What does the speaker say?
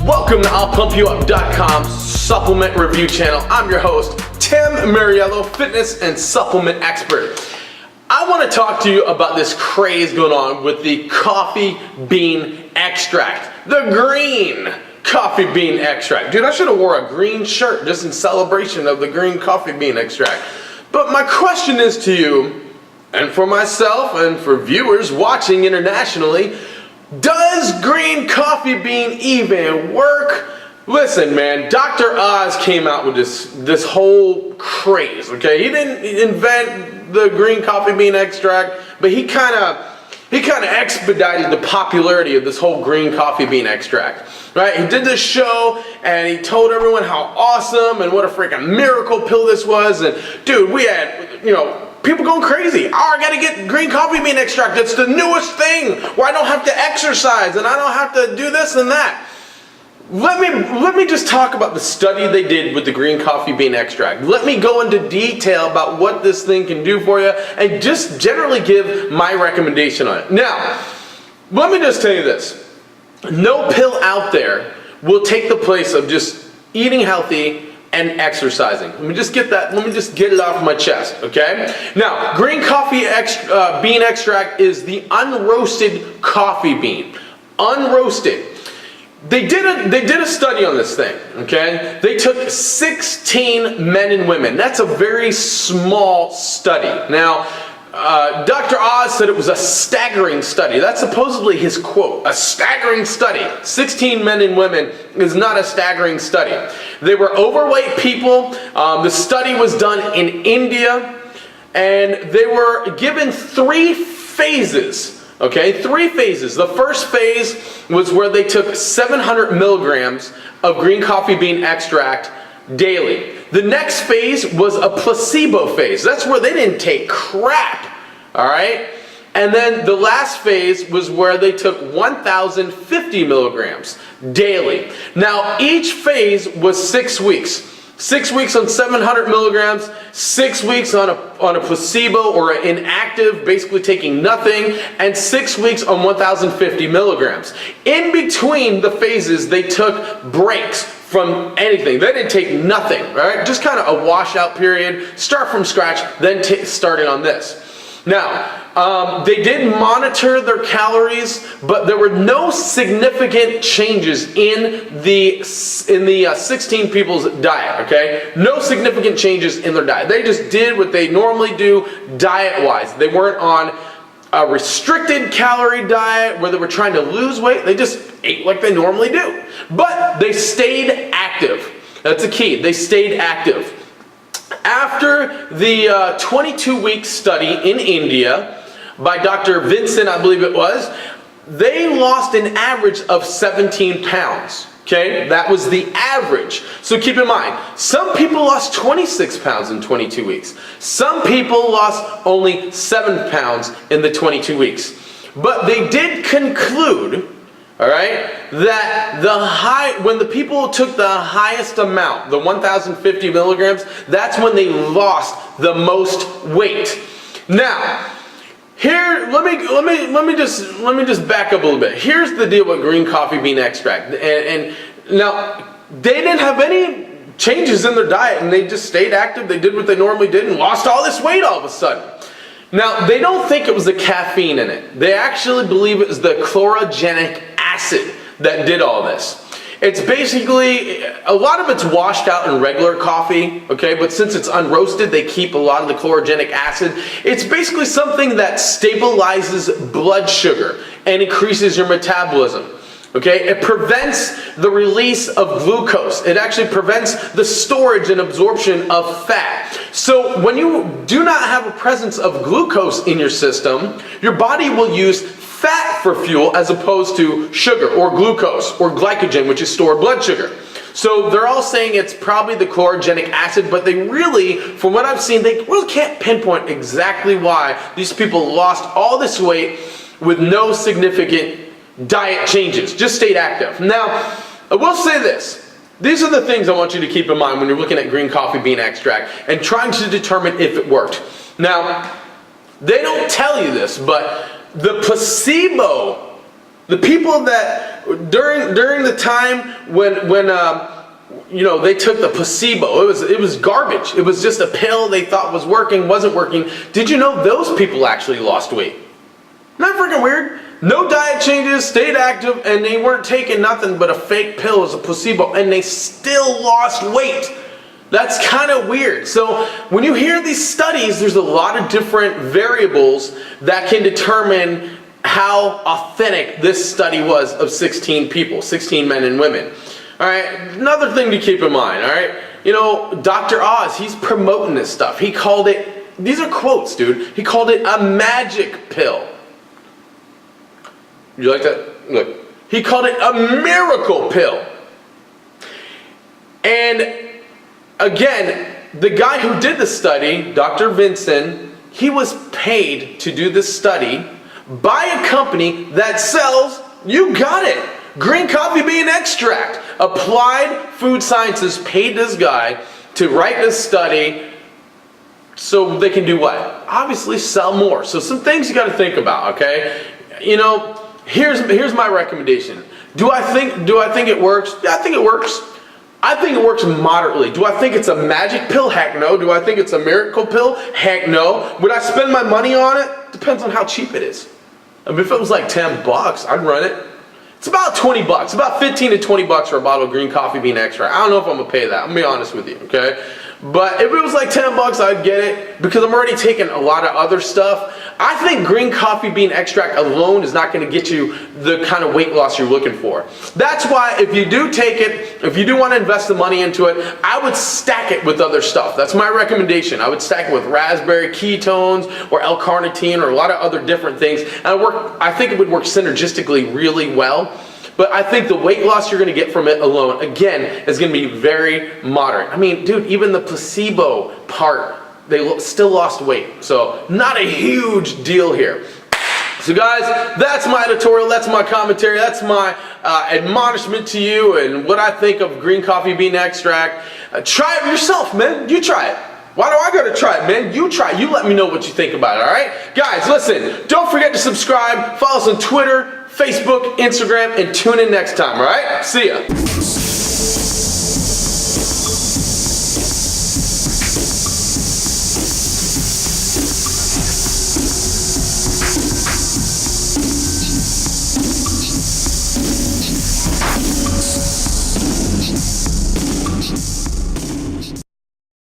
Welcome to I'llPumpYouUp.com supplement review channel. I'm your host, Tim Mariello, fitness and supplement expert. I want to talk to you about this craze going on with the coffee bean extract, the green coffee bean extract. Dude, I should have wore a green shirt just in celebration of the green coffee bean extract. But my question is to you, and for myself and for viewers watching internationally, does green coffee bean even work? Listen, man, Dr. Oz came out with this whole craze, okay? He didn't invent the green coffee bean extract, but he kind of expedited the popularity of this whole green coffee bean extract, right? He did this show and he told everyone how awesome and what a freaking miracle pill this was. And dude, we had, people going crazy. Oh, I gotta get green coffee bean extract. It's the newest thing where I don't have to exercise and I don't have to do this and that. Let me just talk about the study they did with the green coffee bean extract. Let me go into detail about what this thing can do for you and just generally give my recommendation on it. Now, let me just tell you this. No pill out there will take the place of just eating healthy and exercising. Let me just get it off my chest, okay? Now, green coffee bean extract is the unroasted coffee bean. Unroasted. They did a study on this thing, okay? They took 16 men and women. That's a very small study. Now, Dr. Oz said it was a staggering study. That's supposedly his quote, a staggering study. 16 men and women is not a staggering study. They were overweight people. The study was done in India, and they were given 3 phases. Okay, 3 phases. The first phase was where they took 700 milligrams of green coffee bean extract daily. The next phase was a placebo phase. That's where they didn't take crap, all right? And then the last phase was where they took 1,050 milligrams daily. Now, each phase was 6 weeks. 6 weeks on 700 milligrams, 6 weeks on a placebo or an inactive, basically taking nothing, and 6 weeks on 1,050 milligrams. In between the phases, they took breaks from anything. They didn't take nothing, right? Just kind of a washout period, start from scratch, then starting on this. Now, they did monitor their calories, but there were no significant changes in the 16 people's diet, okay? No significant changes in their diet. They just did what they normally do diet-wise. They weren't on a restricted calorie diet where they were trying to lose weight. They just ate like they normally do. But they stayed active. That's the key. They stayed active. After the 22-week study in India by Dr. Vincent, I believe it was, they lost an average of 17 pounds. Okay, that was the average. So keep in mind, some people lost 26 pounds in 22 weeks. Some people lost only 7 pounds in the 22 weeks. But they did conclude, all right, that when the people took the highest amount, the 1,050 milligrams, that's when they lost the most weight. Now, here, let me just back up a little bit. Here's the deal with green coffee bean extract, and now they didn't have any changes in their diet, and they just stayed active. They did what they normally did and lost all this weight all of a sudden. Now, they don't think it was the caffeine in it. They actually believe it was the chlorogenic acid that did all this. It's basically, a lot of it's washed out in regular coffee, okay, but since it's unroasted, they keep a lot of the chlorogenic acid. It's basically something that stabilizes blood sugar and increases your metabolism. Okay, it prevents the release of glucose. It actually prevents the storage and absorption of fat. So when you do not have a presence of glucose in your system, your body will use fat for fuel as opposed to sugar or glucose or glycogen, which is stored blood sugar. So they're all saying it's probably the chlorogenic acid, but they really, from what I've seen, they really can't pinpoint exactly why these people lost all this weight with no significant diet changes, just stayed active. Now, I will say this. These are the things I want you to keep in mind when you're looking at green coffee bean extract and trying to determine if it worked. Now, they don't tell you this, but the placebo The people that during the time when you know, they took the placebo. It was garbage. It was just a pill they thought was working, wasn't working. Did you know those people actually lost weight? Not freaking weird. No diet changes, stayed active, and they weren't taking nothing but a fake pill as a placebo, and they still lost weight. That's kind of weird. So when you hear these studies, there's a lot of different variables that can determine how authentic this study was of 16 people, 16 men and women. All right, another thing to keep in mind, all right? You know, Dr. Oz, he's promoting this stuff. He called it, these are quotes, dude. He called it a magic pill. You like that? Look. He called it a miracle pill. And again, the guy who did the study, Dr. Vincent, he was paid to do this study by a company that sells, you got it, green coffee bean extract. Applied Food Sciences paid this guy to write this study so they can do what? Obviously sell more. So some things you got to think about, okay? You know, here's my recommendation. Do I think it works? Yeah, I think it works. I think it works moderately. Do I think it's a magic pill? Heck no. Do I think it's a miracle pill? Heck no. Would I spend my money on it? Depends on how cheap it is. I mean, if it was like $10, I'd run it. It's about $20, about 15 to 20 bucks for a bottle of green coffee bean extract. I don't know if I'm gonna pay that. I'm gonna be honest with you, okay? But if it was like 10 bucks, I'd get it because I'm already taking a lot of other stuff. I think green coffee bean extract alone is not gonna get you the kind of weight loss you're looking for. That's why if you do take it, if you do want to invest the money into it, I would stack it with other stuff. That's my recommendation. I would stack it with raspberry ketones or L-carnitine or a lot of other different things. And I think it would work synergistically really well. But I think the weight loss you're going to get from it alone, again, is going to be very moderate. I mean, dude, even the placebo part, they still lost weight. So not a huge deal here. So guys, that's my editorial, that's my commentary, that's my admonishment to you and what I think of green coffee bean extract. Try it yourself, man. You try it. Why do I gotta try it, man? You try it. You let me know what you think about it, all right? Guys, listen, don't forget to subscribe, follow us on Twitter, Facebook, Instagram, and tune in next time, all right? See ya.